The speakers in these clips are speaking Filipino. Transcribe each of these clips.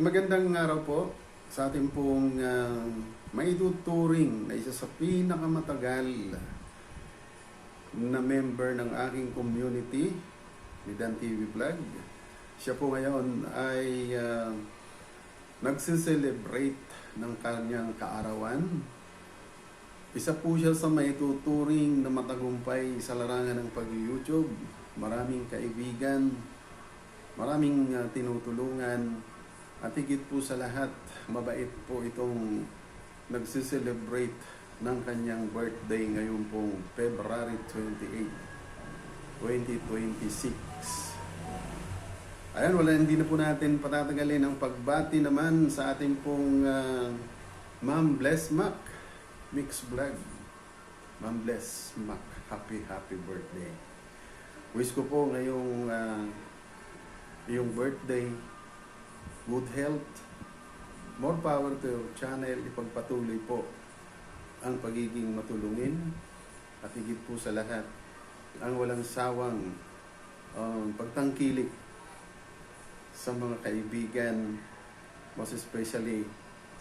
magandang araw po sa ating pong maituturing na isa sa pinakamatagal na member ng aking community ni Dan TV Vlog. Siya po ngayon ay nagsiselebrate ng kanyang kaarawan. Isa po siya sa maituturing na matagumpay sa larangan ng pag-YouTube. Maraming kaibigan, maraming tinutulungan, at higit po sa lahat, mabait po itong nagsiselebrate ng kanyang birthday ngayon pong February 28, 2026. Ayan, hindi na po natin patatagalin ang pagbati naman sa ating pong Ma'am Bless Mac Mix Vlog. Ma'am Bless Mac, happy birthday. Wish ko po ngayong iyong birthday, good health, more power to your channel, ipagpatuloy po ang pagiging matulungin, at higit po sa lahat, ang walang sawang pagtangkilik sa mga kaibigan, most especially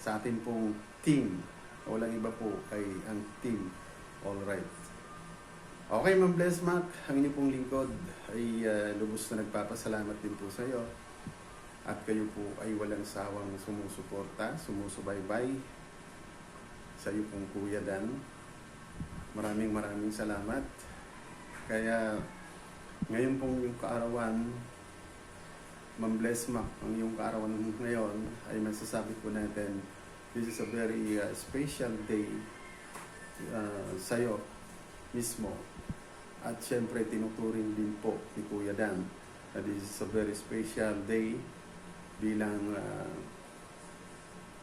sa ating pong team. Walang iba po kay ang team. Alright. Okay, Ma'am Bless Mac, ang inyong pong lingkod ay lubos na nagpapasalamat din po sa iyo. At kayo po ay walang sawang sumusuporta, sumusubaybay sa iyo pong Kuya Dan. Maraming salamat. Kaya ngayon pong yung kaarawan, Ma'am Bless Mac, ang iyong kaarawan ngayon ay masasabi po natin, this is a very special day sa iyo mismo. At syempre tinuturing din po ni Kuya Dan na this is a very special day bilang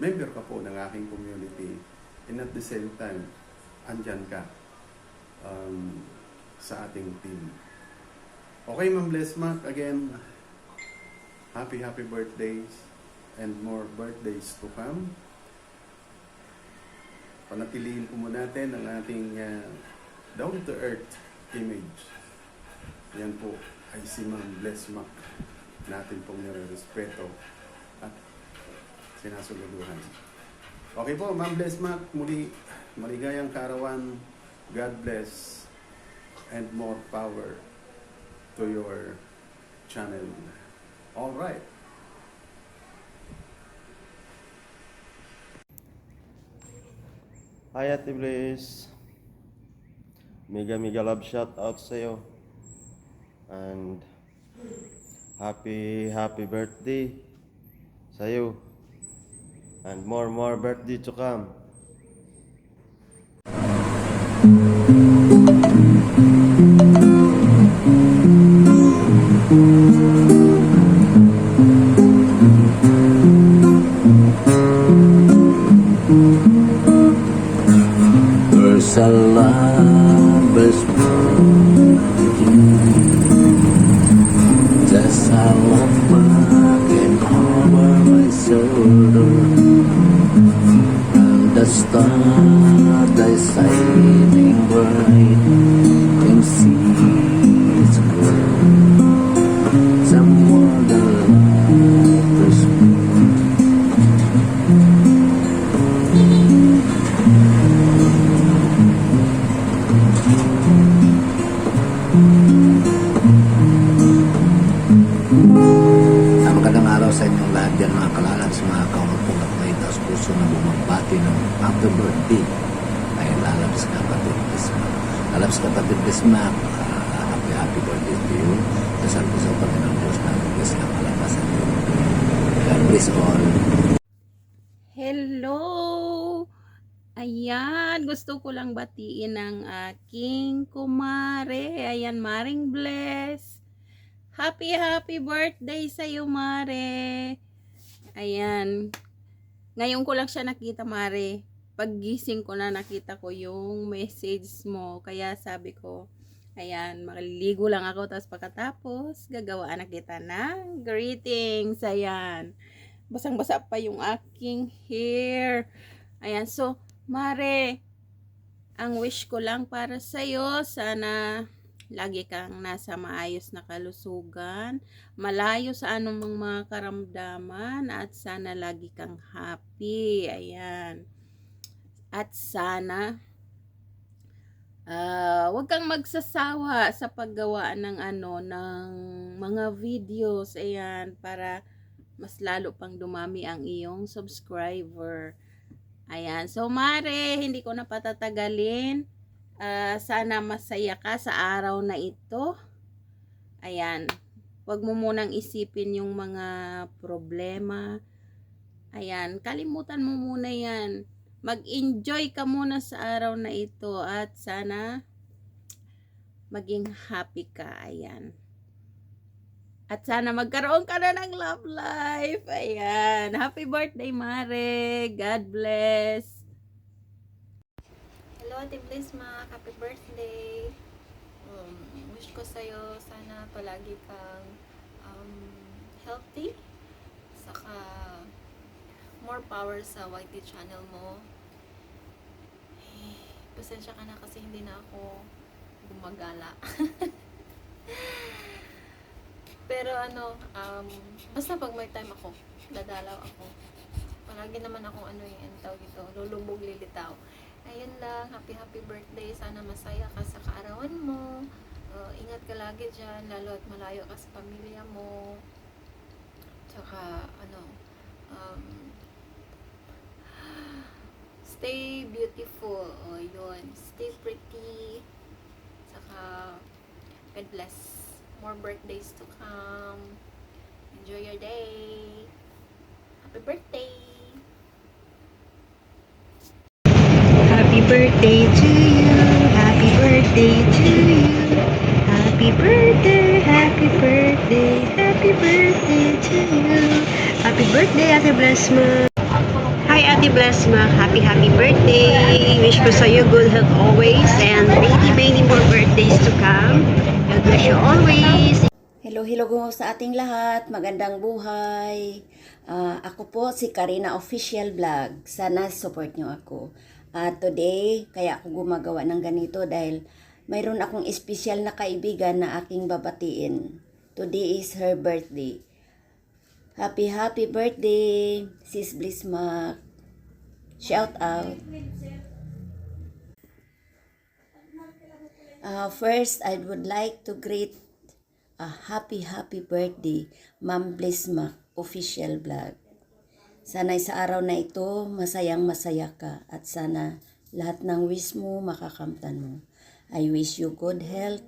member ka po ng aking community, and at the same time andyan ka sa ating team. Okay, Ma'am Bless Mac, again, happy birthdays and more birthdays to come. Panatilihin po muna natin ang ating down to earth image. Yan po ay si Ma'am Bless Mac, natin pong nire-respeto at sinasuluduhan. Okay po, Ma'am Bless Mac, muli maligayang kaarawan, God bless, and more power to your channel. All right. Hi Ate Bliss. Mega love shout out sa'yo. And happy birthday sa'yo. And more birthday to come. There's a lover's just a walking over my shoulder. From the start, I shining bright and seas grow. Someone the lover's magandang araw sa inyong lahat dyan, mga kalalag, sa mga kaumapong at may taas puso na bumagbati ng happy birthday ay lalabs kapatid Bismarck. Lalabs kapatid Bismarck, happy birthday to you. Dasal ko sa Panginoon Diyos na bless ka palabasan niyo. God bless all. Hello! Ayan, gusto ko lang batiin ang aking kumare. Ayan, Maring Bless. Happy birthday sa iyo, Mare. Ayan. Ngayon ko lang siya nakita, Mare. Paggising ko na nakita ko yung message mo. Kaya sabi ko, ayan, maliligo lang ako. Tapos pagkatapos, gagawaan na kita ng greetings. Ayan. Basang-basa pa yung aking hair. Ayan, so, Mare, ang wish ko lang para sa'yo, sana lagi kang nasa maayos na kalusugan, malayo sa anumang mga karamdaman, at sana lagi kang happy. Ayan. At sana wag kang magsasawa sa paggawa ng mga videos, ayan, para mas lalo pang dumami ang iyong subscriber. Ayan. So, Mare, hindi ko na patatagalin. Sana masaya ka sa araw na ito. Ayan. Huwag mo munang isipin yung mga problema. Ayan. Kalimutan mo muna yan. Mag-enjoy ka muna sa araw na ito at sana maging happy ka. Ayan. At sana magkaroon ka na ng love life. Ayan. Happy birthday, Mare. God bless. Hello, Ate Bliss, happy birthday. Wish ko sa'yo, sana palagi kang healthy. Saka, more power sa YT channel mo. Pasensya ka na kasi hindi na ako gumagala. Pero basta pag may time ako, dadalaw ako. Palagi naman akong yung tawag ito, lulubog lilitaw. Ayun lang, happy birthday. Sana masaya ka sa kaarawan mo. Ingat ka lagi dyan, lalo at malayo ka sa pamilya mo. Tsaka, stay beautiful. O, yun. Stay pretty. Tsaka, God bless. More birthdays to come. Enjoy your day. Happy birthday! Happy birthday to you. Happy birthday to you. Happy birthday, happy birthday, happy birthday to you. Happy birthday, Ate Blessma. Hi, Ate Blessma. Happy birthday. Wish ko sa'yo good health always and many more birthdays to come. God bless you always. Hello po sa ating lahat. Magandang buhay. Ako po si Karina Official Vlog. Sana support nyo ako. Today, kaya ako gumagawa ng ganito dahil mayroon akong espesyal na kaibigan na aking babatiin. Today is her birthday. Happy birthday, Sis Blissma. Shout out. First, I would like to greet a happy birthday, Ma'am Blissma Official Vlog. Sana'y sa araw na ito, masayang masaya ka at sana lahat ng wish mo makakamtan mo. I wish you good health.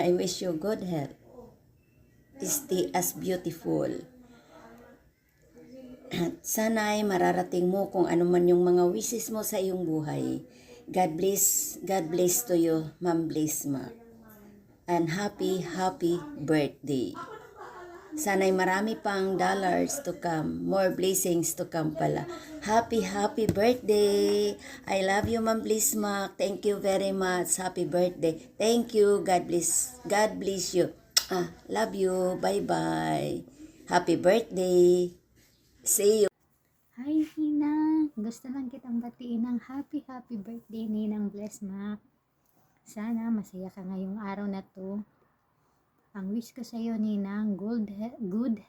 I wish you good health. Stay as beautiful. At sana'y mararating mo kung ano man yung mga wishes mo sa iyong buhay. God bless to you, Ma'am Blissma. And happy birthday. Sana'y marami pang dollars to come, more blessings to come pala. Happy birthday. I love you, Ma'am Blissma. Thank you very much. Happy birthday. Thank you. God bless you. Love you. Bye-bye. Happy birthday. See you. Hi, Ninang. Gusto lang kitang batiin ng happy birthday, Ninang Blessma. Sana masaya ka ngayong araw na to. Ang wish ko sa iyo, Ninang, good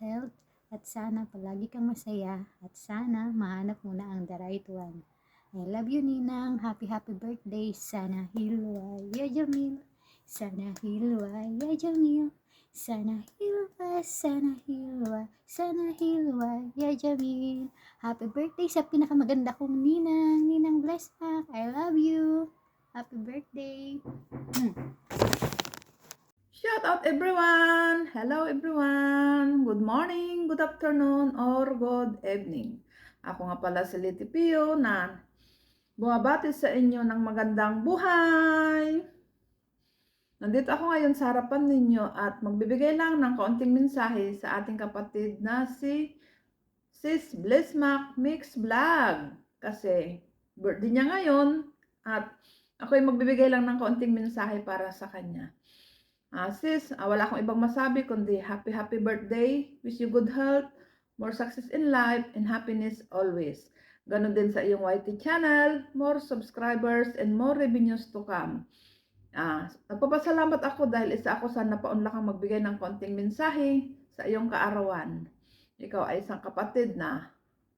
health at sana palagi kang masaya at sana mahanap mo na ang the right one. I love you, Ninang. Happy birthday. Sana hilwa ya Jamil. Sana hilwa ya Jamil. Sana hilwa ya Jamil. Happy birthday sa pinakamaganda kong Ninang Blessma. I love you. Happy birthday. Shout out everyone! Hello everyone! Good morning, good afternoon, or good evening. Ako nga pala si Liti Pio na bumabati sa inyo ng magandang buhay. Nandito ako ngayon sa harapan ninyo at magbibigay lang ng kaunting mensahe sa ating kapatid na si Sis Blissma Mix Vlog. Kasi birthday niya ngayon at ako'y magbibigay lang ng kaunting mensahe para sa kanya. Sis, wala akong ibang masabi kundi happy birthday. Wish you good health, more success in life, and happiness always. Ganon din sa iyong YT channel, more subscribers and more revenues to come. Nagpapasalamat ako dahil isa ako sa napaunlakang magbigay ng konting mensahe sa iyong kaarawan. Ikaw ay isang kapatid na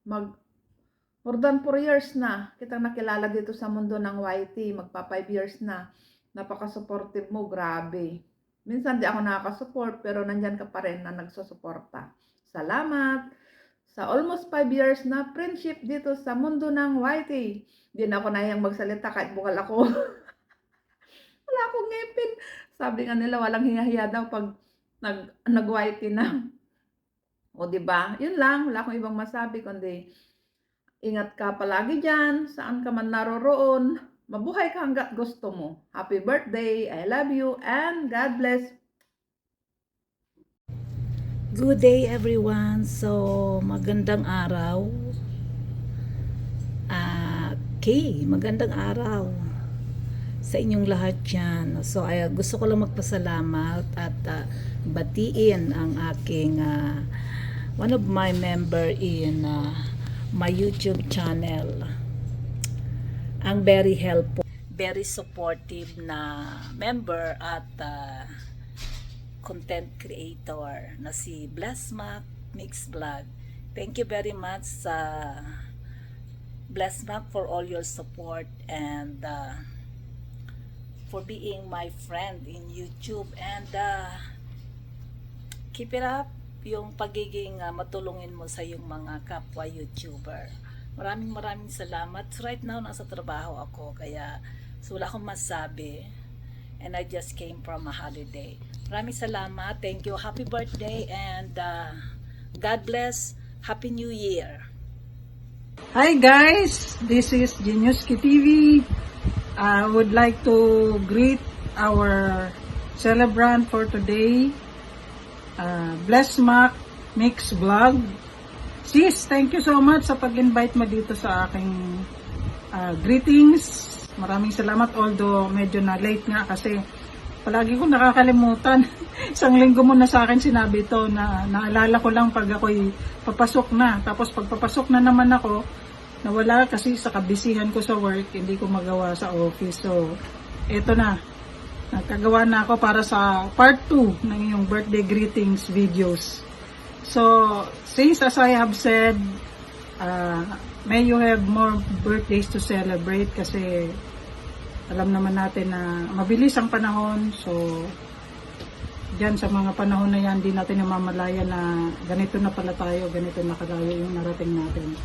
more than 4 years na kitang nakilala dito sa mundo ng YT. Magpa 5 years na. Napaka-supportive mo, grabe. Minsan di ako nakaka-support pero nandyan ka pa rin na nagsusuporta. Salamat sa almost 5 years na friendship dito sa mundo ng YT. Hindi na ako nahiyang magsalita kahit bukal ako. Wala akong ngipin. Sabi nga nila walang hiya-hiya daw pag nag-YT na. O diba? Yun lang. Wala akong ibang masabi kundi ingat ka palagi dyan. Saan ka man naroroon. Mabuhay ka hanggat gusto mo. Happy birthday. I love you and God bless. Good day everyone. So, magandang araw. Magandang araw sa inyong lahat dyan. So, gusto ko lang magpasalamat at batiin ang aking one of my member in my YouTube channel. Ang very helpful, very supportive na member at content creator na si Blessmac Mix Vlog. Thank you very much sa Blessmac for all your support and for being my friend in YouTube and keep it up yung pagiging matulungin mo sa yung mga kapwa YouTuber. Maraming salamat. So right now nasa trabaho ako kaya wala akong masabi and I just came from a holiday. Maraming salamat. Thank you. Happy birthday and God bless. Happy New Year. Hi guys, this is Geniuski TV. I would like to greet our celebrant for today, Blessmac Mix Vlog. Sis, thank you so much sa pag-invite mo dito sa aking greetings. Maraming salamat, although medyo na late nga kasi palagi ko nakakalimutan. Isang linggo mo na sa akin sinabi ito na naalala ko lang pag ako'y papasok na. Tapos pag papasok na naman ako, nawala kasi sa kabisihan ko sa work, hindi ko magawa sa office. So, eto na. Nagkagawa na ako para sa part 2 ng iyong birthday greetings videos. So, since as I have said, may you have more birthdays to celebrate kasi alam naman natin na mabilis ang panahon. So, dyan sa mga panahon na yan, di natin namamalaya na ganito na pala tayo, ganito na kalayo yung narating natin.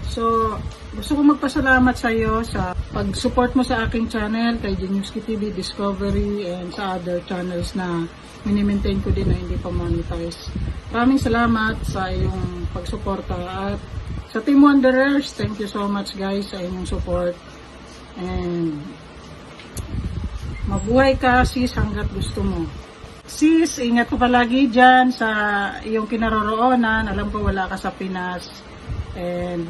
So, gusto ko magpasalamat sa iyo sa pag-support mo sa aking channel, kay Geniuski TV, Discovery, and sa other channels na mini-maintain ko din na hindi pa monetize. Maraming salamat sa iyong pagsuporta at sa Team Wanderers, thank you so much guys sa inyong support. And mabuhay ka sis hanggat gusto mo. Sis, ingat ko palagi dyan sa iyong kinaroroonan. Alam ko wala ka sa Pinas. And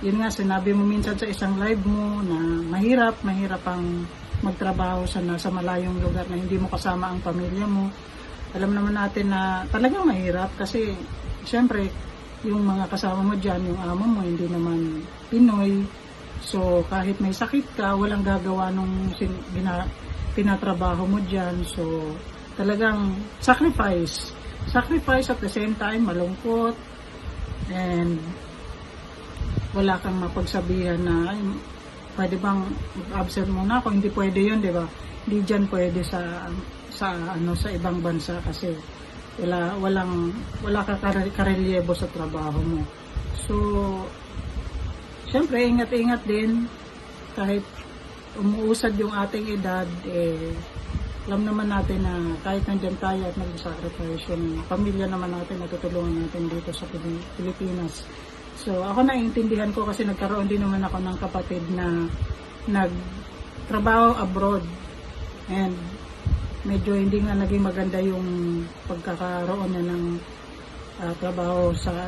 yun nga, sinabi mo minsan sa isang live mo na mahirap ang magtrabaho sa nasa malayong lugar na hindi mo kasama ang pamilya mo. Alam naman natin na talagang mahirap kasi syempre yung mga kasama mo dyan, yung amo mo hindi naman Pinoy. So kahit may sakit ka, walang gagawa nung pinatrabaho mo dyan. So talagang sacrifice at the same time malungkot and wala kang mapagsabihan na ay, pwede bang mag-absent muna ako, hindi pwede yun, di ba? Hindi dyan pwede sa ibang bansa kasi wala ka karelyebo sa trabaho mo. So syempre ingat-ingat din kahit umuusad yung ating edad, alam naman natin na kahit nandyan tayo at nag-sacrifice yung pamilya naman natin, natutulungan natin dito sa Pilipinas. So, ako naiintindihan ko kasi nagkaroon din naman ako ng kapatid na nagtrabaho abroad and medyo hindi nga naging maganda yung pagkakaroon niya ng trabaho sa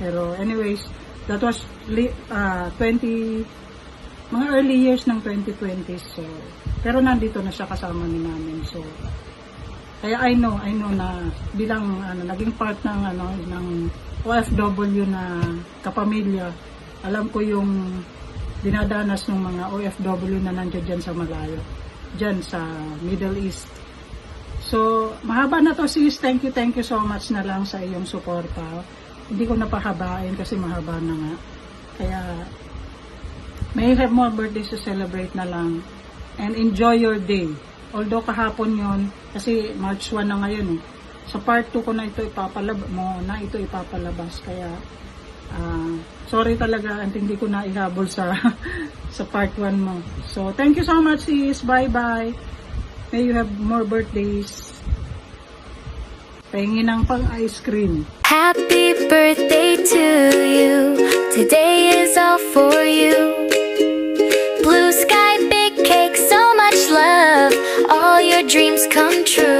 Pero anyways, that was mga early years ng 2020s. So, pero nandito na siya kasama ni namin. So, kaya I know na bilang naging part ng OFW na kapamilya, alam ko yung dinadanas ng mga OFW na nandiyan dyan sa malayo. dyan sa Middle East. So, mahaba na to sis. Thank you so much na lang sa iyong suporta. Hindi ko napahabain kasi mahaba na nga. Kaya, may you have more birthdays to celebrate na lang. And enjoy your day. Although kahapon yon kasi March 1 na ngayon eh. Sa part 2 ko na ito ipapalabas. Kaya, sorry talaga, at hindi ko na ihabol sa sa part 1 mo. So, thank you so much sis. Bye-bye. May you have more birthdays. Pahingin ng pang ice cream. Happy birthday to you. Today is all for you. Blue sky, big cake, so much love. All your dreams come true.